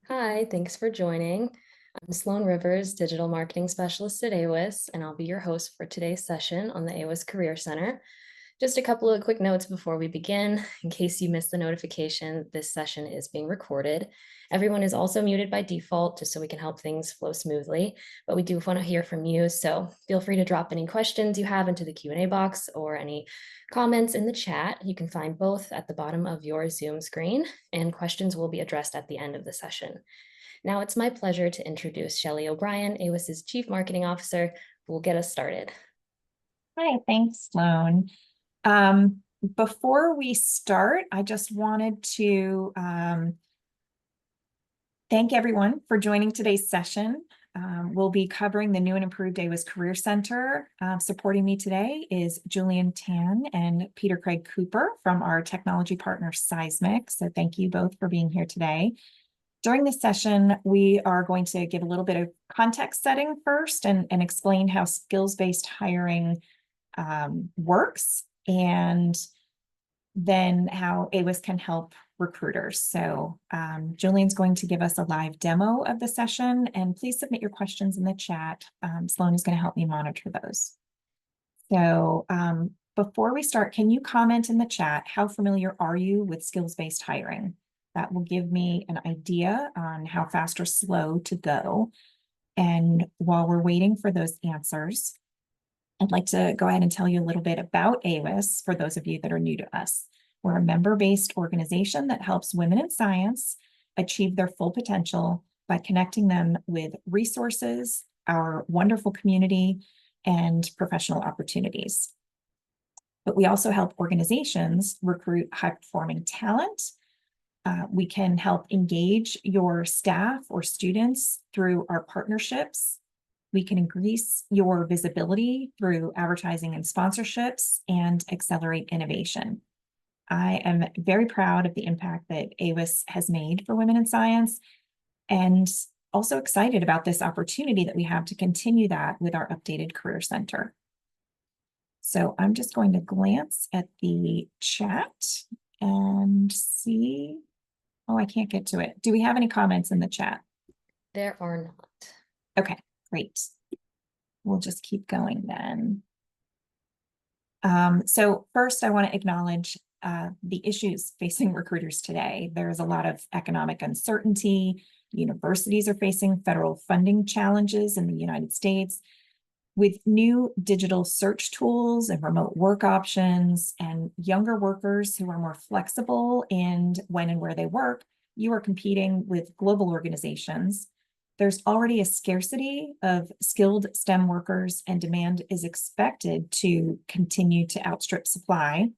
Hi, thanks for joining. I'm Sloan Rivers, Digital Marketing Specialist at AWIS, and I'll be your host for today's session on the AWIS Career Center. Just a couple of quick notes before we begin. In case you missed the notification, this session is being recorded. Everyone is also muted by default, just so we can help things flow smoothly, but we do want to hear from you, so feel free to drop any questions you have into the Q&A box or any comments in the chat. You can find both at the bottom of your Zoom screen, and questions will be addressed at the end of the session. Now it's my pleasure to introduce Shelley O'Brien, AWIS's Chief Marketing Officer, who will get us started. Hi, thanks, Sloan. Before we start, I just wanted to thank everyone for joining today's session. We'll be covering the new and improved AWIS Career Center. Supporting me today is Julian Tan and Peter Craig Cooper from our technology partner Seismic. So thank you both for being here today. During this session, we are going to give a little bit of context setting first and explain how skills-based hiring works, and then how AWIS can help recruiters. So Julian's going to give us a live demo of the session, and please submit your questions in the chat. Sloan is going to help me monitor those. So before we start, can you comment in the chat, how familiar are you with skills-based hiring? That will give me an idea on how fast or slow to go. And while we're waiting for those answers, I'd like to go ahead and tell you a little bit about AWIS for those of you that are new to us. We're a member-based organization that helps women in science achieve their full potential by connecting them with resources, our wonderful community, and professional opportunities. But we also help organizations recruit high-performing talent. We can help engage your staff or students through our partnerships. We can increase your visibility through advertising and sponsorships and accelerate innovation. I am very proud of the impact that AWIS has made for women in science, and also excited about this opportunity that we have to continue that with our updated Career Center. So I'm just going to glance at the chat and see. Oh, I can't get to it. Do we have any comments in the chat? There are not. Okay, great. We'll just keep going then. So first, I want to acknowledge the issues facing recruiters today. There's a lot of economic uncertainty. Universities are facing federal funding challenges in the United States. With new digital search tools and remote work options and younger workers who are more flexible in when and where they work, you are competing with global organizations. There's already a scarcity of skilled STEM workers, and demand is expected to continue to outstrip supply.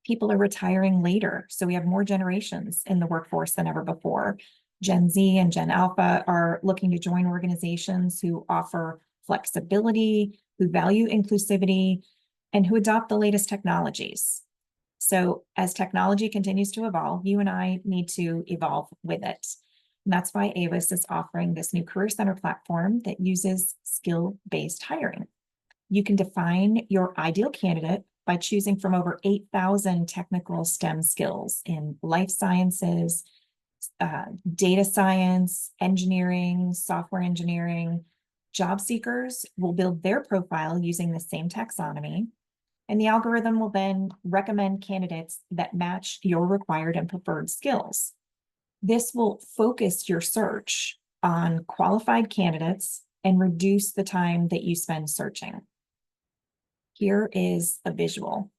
People are retiring later, so we have more generations in the workforce than ever before. Gen Z and Gen Alpha are looking to join organizations who offer flexibility, who value inclusivity, and who adopt the latest technologies. So as technology continues to evolve, you and I need to evolve with it. And that's why AWIS is offering this new Career Center platform that uses skill-based hiring. You can define your ideal candidate by choosing from over 8,000 technical STEM skills in life sciences, data science, engineering, software engineering. Job seekers will build their profile using the same taxonomy, and the algorithm will then recommend candidates that match your required and preferred skills. This will focus your search on qualified candidates and reduce the time that you spend searching. Here is a visual.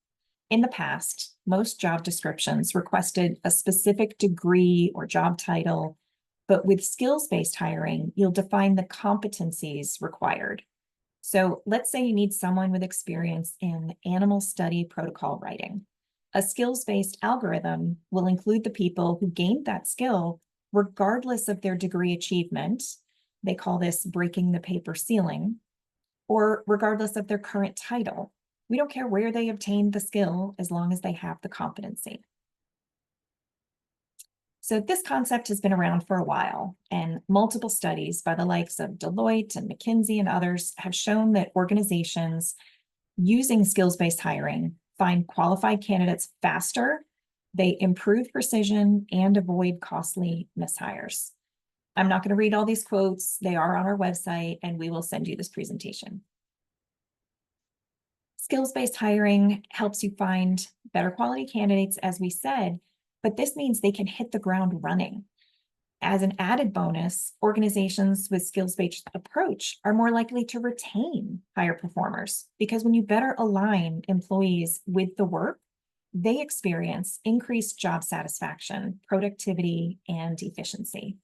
In the past, most job descriptions requested a specific degree or job title, but with skills-based hiring, you'll define the competencies required. So let's say you need someone with experience in animal study protocol writing. A skills-based algorithm will include the people who gained that skill regardless of their degree achievement. They call this breaking the paper ceiling, or regardless of their current title. We don't care where they obtained the skill as long as they have the competency. So this concept has been around for a while, and multiple studies by the likes of Deloitte and McKinsey and others have shown that organizations using skills-based hiring find qualified candidates faster, they improve precision, and avoid costly mishires. I'm not going to read all these quotes. They are on our website, and we will send you this presentation. Skills-based hiring helps you find better quality candidates, as we said, but this means they can hit the ground running. As an added bonus, organizations with skills-based approach are more likely to retain higher performers, because when you better align employees with the work, they experience increased job satisfaction, productivity, and efficiency.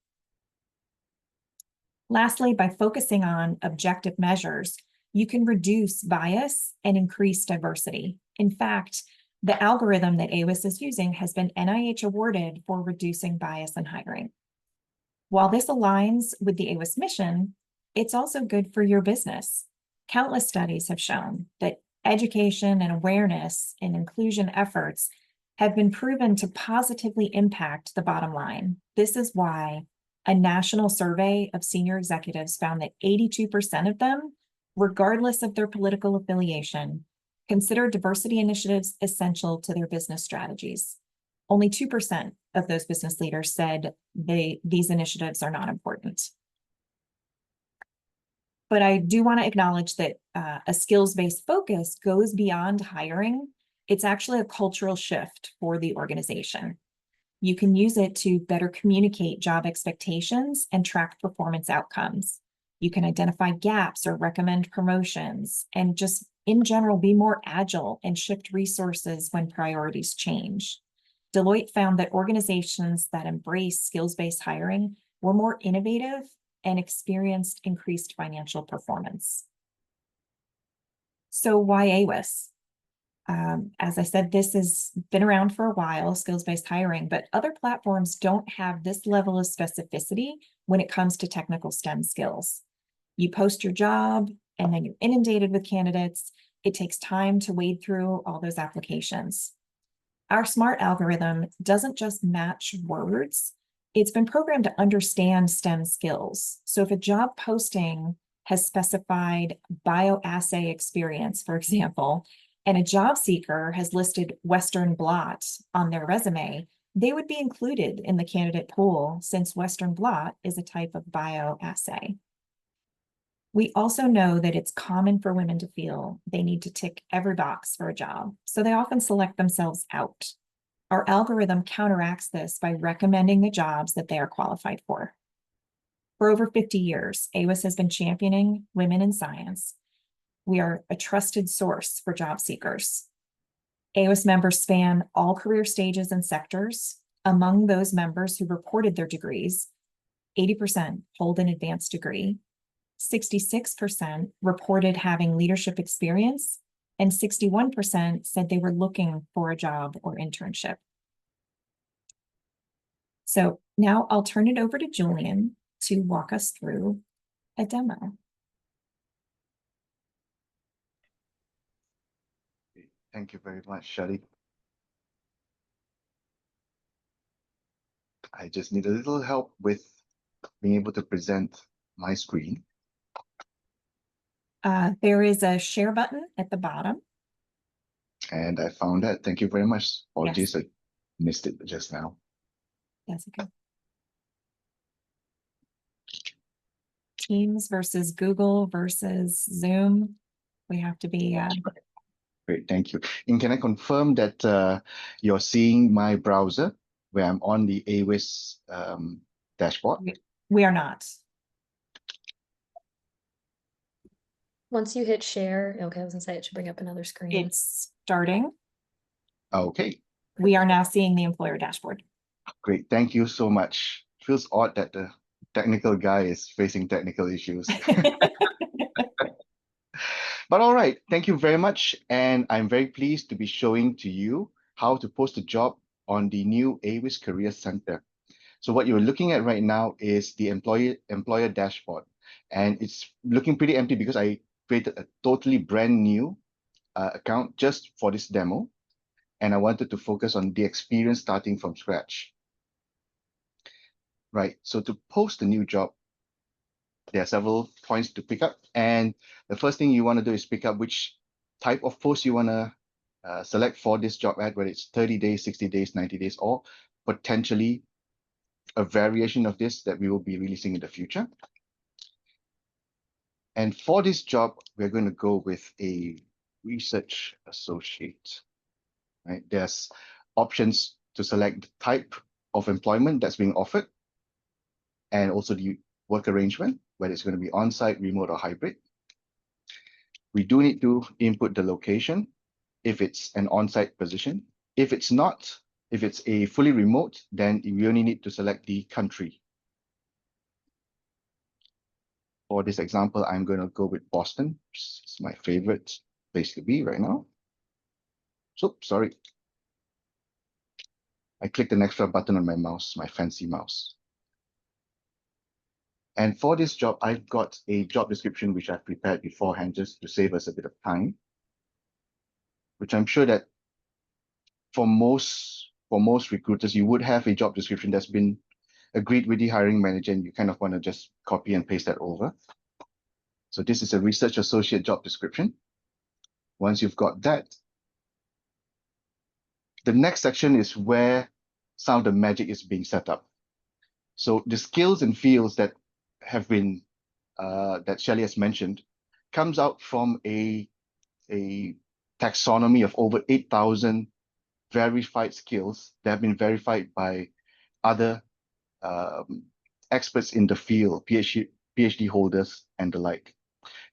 Lastly, by focusing on objective measures, you can reduce bias and increase diversity. In fact, the algorithm that AWIS is using has been NIH awarded for reducing bias in hiring. While this aligns with the AWIS mission, it's also good for your business. Countless studies have shown that education and awareness and inclusion efforts have been proven to positively impact the bottom line. This is why a national survey of senior executives found that 82% of them, regardless of their political affiliation, consider diversity initiatives essential to their business strategies. Only 2% of those business leaders said these initiatives are not important. But I do want to acknowledge that a skills-based focus goes beyond hiring. It's actually a cultural shift for the organization. You can use it to better communicate job expectations and track performance outcomes. You can identify gaps or recommend promotions, and just in general, be more agile and shift resources when priorities change. Deloitte found that organizations that embrace skills-based hiring were more innovative and experienced increased financial performance. So why AWIS? As I said, this has been around for a while, skills-based hiring, but other platforms don't have this level of specificity when it comes to technical STEM skills. You post your job and then you're inundated with candidates. It takes time to wade through all those applications. Our smart algorithm doesn't just match words, it's been programmed to understand STEM skills. So if a job posting has specified bioassay experience, for example, and a job seeker has listed Western blot on their resume, they would be included in the candidate pool, since Western blot is a type of bioassay. We also know that it's common for women to feel they need to tick every box for a job, so they often select themselves out. Our algorithm counteracts this by recommending the jobs that they are qualified for. For over 50 years, AWIS has been championing women in science. We are a trusted source for job seekers. AWIS members span all career stages and sectors. Among those members who reported their degrees, 80% hold an advanced degree, 66% reported having leadership experience, and 61% said they were looking for a job or internship. So now I'll turn it over to Julian to walk us through a demo. Thank you very much, Shadi. I just need a little help with being able to present my screen. There is a share button at the bottom. And I found that. Thank you very much. Apologies, Yes. I missed it just now. That's okay. Teams versus Google versus Zoom. We have to be. Great, thank you. And can I confirm that you're seeing my browser where I'm on the AWIS dashboard? We are not. Once you hit share, okay, I was gonna say it should bring up another screen. It's starting. Okay, We are now seeing the employer dashboard. great. Thank you so much. Feels odd that the technical guy is facing technical issues. But all right, thank you very much. And I'm very pleased to be showing to you how to post a job on the new AWIS Career Center. So what you're looking at right now is the employer dashboard. And it's looking pretty empty because I created a totally brand new account just for this demo. And I wanted to focus on the experience starting from scratch. Right, so to post a new job, there are several points to pick up. And the first thing you want to do is pick up which type of post you want to select for this job ad, whether it's 30 days, 60 days, 90 days, or potentially a variation of this that we will be releasing in the future. And for this job, we're going to go with a research associate, right? There's options to select the type of employment that's being offered and also the work arrangement, whether it's going to be on-site, remote, or hybrid. We do need to input the location if it's an on-site position. If it's not, if it's a fully remote, then we only need to select the country. For this example, I'm going to go with Boston. It's my favorite place to be right now. So, sorry. I clicked an extra button on my mouse, my fancy mouse. And for this job, I've got a job description which I've prepared beforehand just to save us a bit of time, which I'm sure that for most recruiters, you would have a job description that's been agreed with the hiring manager, and you kind of want to just copy and paste that over. So this is a research associate job description. Once you've got that, the next section is where some of the magic is being set up. So the skills and fields that have been, that Shelley has mentioned, comes out from a taxonomy of over 8,000 verified skills that have been verified by other experts in the field, PhD holders and the like.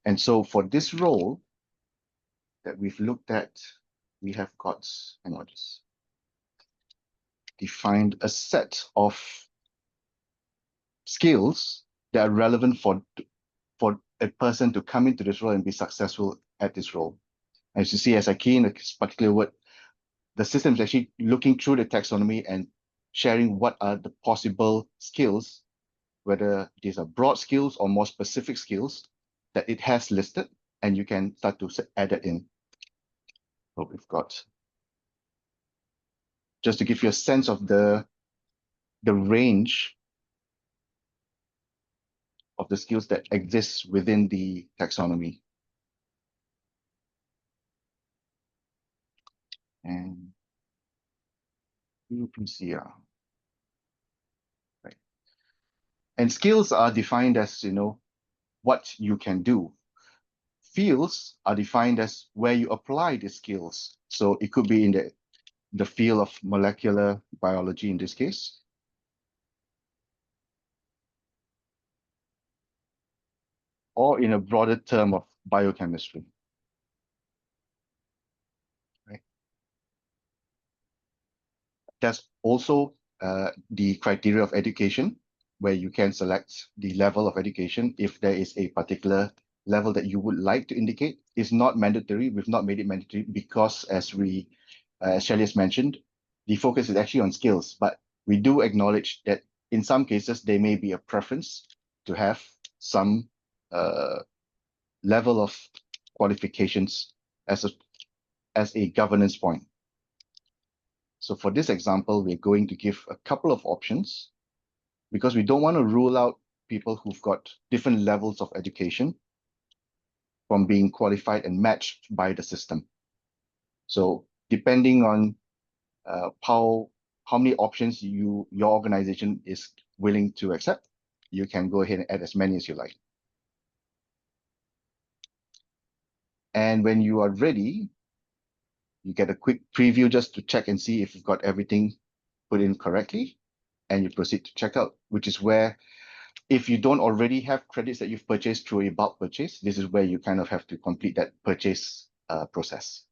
And so for this role that we've looked at, we have got, hang on, just defined a set of skills that are relevant for a person to come into this role and be successful at this role. As you see, as I key in a particular word, the system is actually looking through the taxonomy and sharing what are the possible skills, whether these are broad skills or more specific skills that it has listed, and you can start to add it in. So we've got, just to give you a sense of the range of the skills that exists within the taxonomy. And UPCR. Right. And skills are defined as, what you can do. Fields are defined as where you apply the skills. So it could be in the field of molecular biology in this case. Or in a broader term of biochemistry. Right. There's also the criteria of education, where you can select the level of education if there is a particular level that you would like to indicate. It's not mandatory. We've not made it mandatory because, as Shelley has mentioned, the focus is actually on skills, but we do acknowledge that in some cases, there may be a preference to have some level of qualifications as a governance point. So for this example, we're going to give a couple of options because we don't want to rule out people who've got different levels of education from being qualified and matched by the system. So depending on how many options your organization is willing to accept, you can go ahead and add as many as you like. And when you are ready, you get a quick preview just to check and see if you've got everything put in correctly, and you proceed to checkout, which is where, if you don't already have credits that you've purchased through a bulk purchase, this is where you kind of have to complete that purchase process.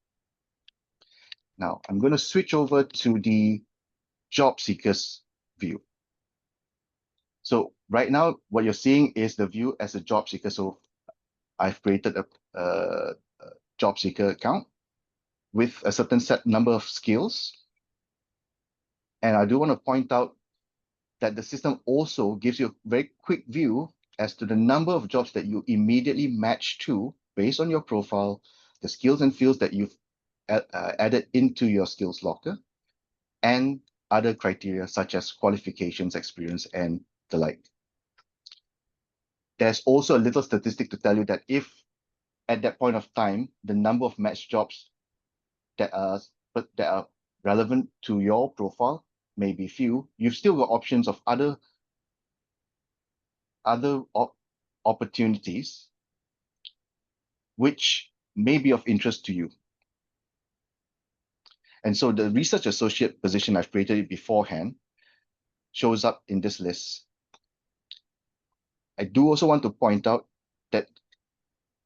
Now, I'm going to switch over to the job seekers view. So right now, what you're seeing is the view as a job seeker. So I've created a job seeker account with a certain set number of skills. And I do want to point out that the system also gives you a very quick view as to the number of jobs that you immediately match to based on your profile, the skills and fields that you've added into your skills locker, and other criteria such as qualifications, experience, and the like. There's also a little statistic to tell you that if at that point of time, the number of matched jobs that are relevant to your profile may be few, you've still got options of other opportunities which may be of interest to you. And so the research associate position I've created beforehand shows up in this list. I do also want to point out that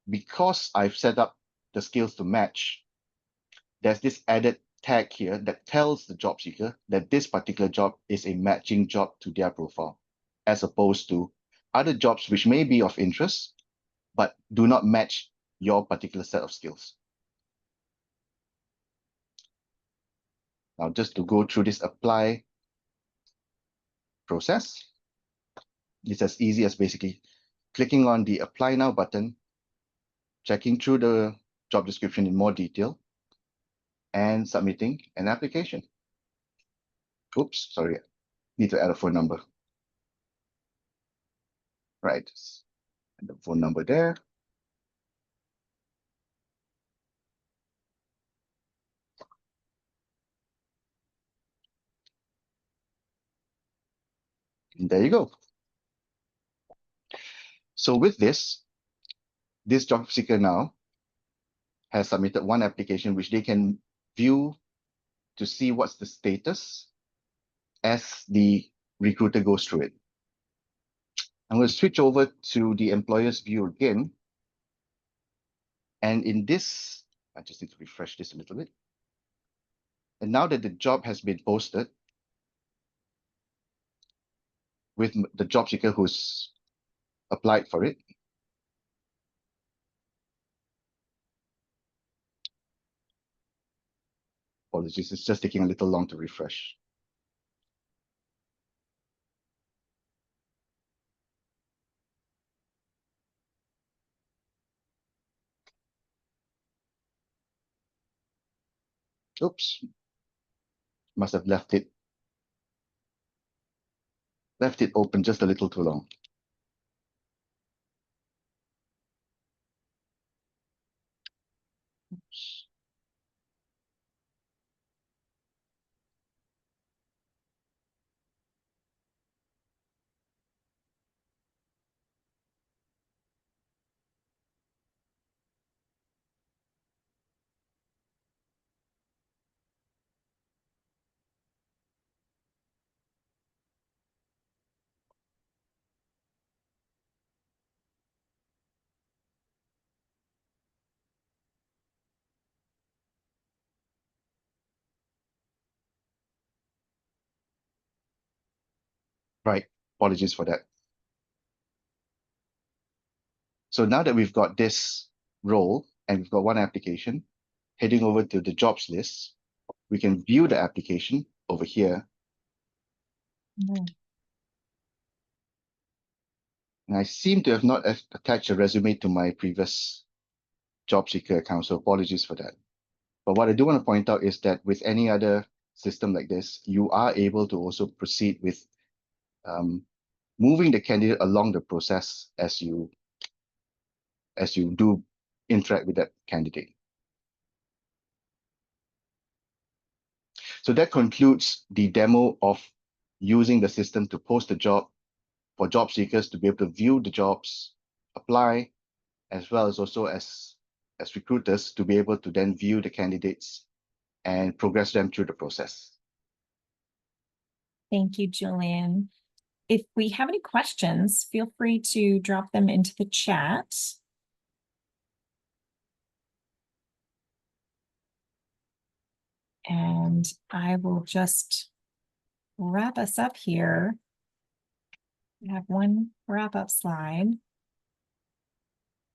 because I've set up the skills to match, there's this added tag here that tells the job seeker that this particular job is a matching job to their profile, as opposed to other jobs which may be of interest, but do not match your particular set of skills. Now, just to go through this apply process, it's as easy as basically clicking on the apply now button, checking through the job description in more detail, and submitting an application. Oops, sorry, need to add a phone number. Right, and the phone number there. And there you go. So with this job seeker now has submitted one application which they can view to see what's the status as the recruiter goes through it. I'm going to switch over to the employer's view again. And in this, I just need to refresh this a little bit. And now that the job has been posted with the job seeker who's applied for it, apologies, it's just taking a little long to refresh. Oops, must have left it open just a little too long. Oops. Right, apologies for that. So now that we've got this role and we've got one application, heading over to the jobs list, we can view the application over here. Mm. And I seem to have not attached a resume to my previous job seeker account, so apologies for that. But what I do want to point out is that with any other system like this, you are able to also proceed with moving the candidate along the process as you do interact with that candidate. So that concludes the demo of using the system to post a job for job seekers to be able to view the jobs, apply, as well as also as recruiters to be able to then view the candidates and progress them through the process. Thank you, Julian. If we have any questions, feel free to drop them into the chat. And I will just wrap us up here. We have one wrap-up slide.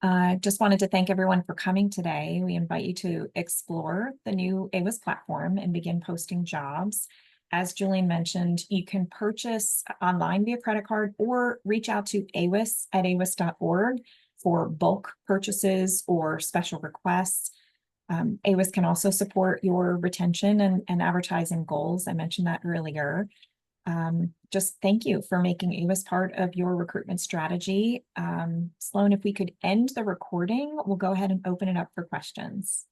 I just wanted to thank everyone for coming today. We invite you to explore the new AWIS platform and begin posting jobs. As Julian mentioned, you can purchase online via credit card or reach out to awis@awis.org for bulk purchases or special requests. AWIS can also support your retention and advertising goals. I mentioned that earlier. Just thank you for making AWIS part of your recruitment strategy. Sloan, if we could end the recording, we'll go ahead and open it up for questions.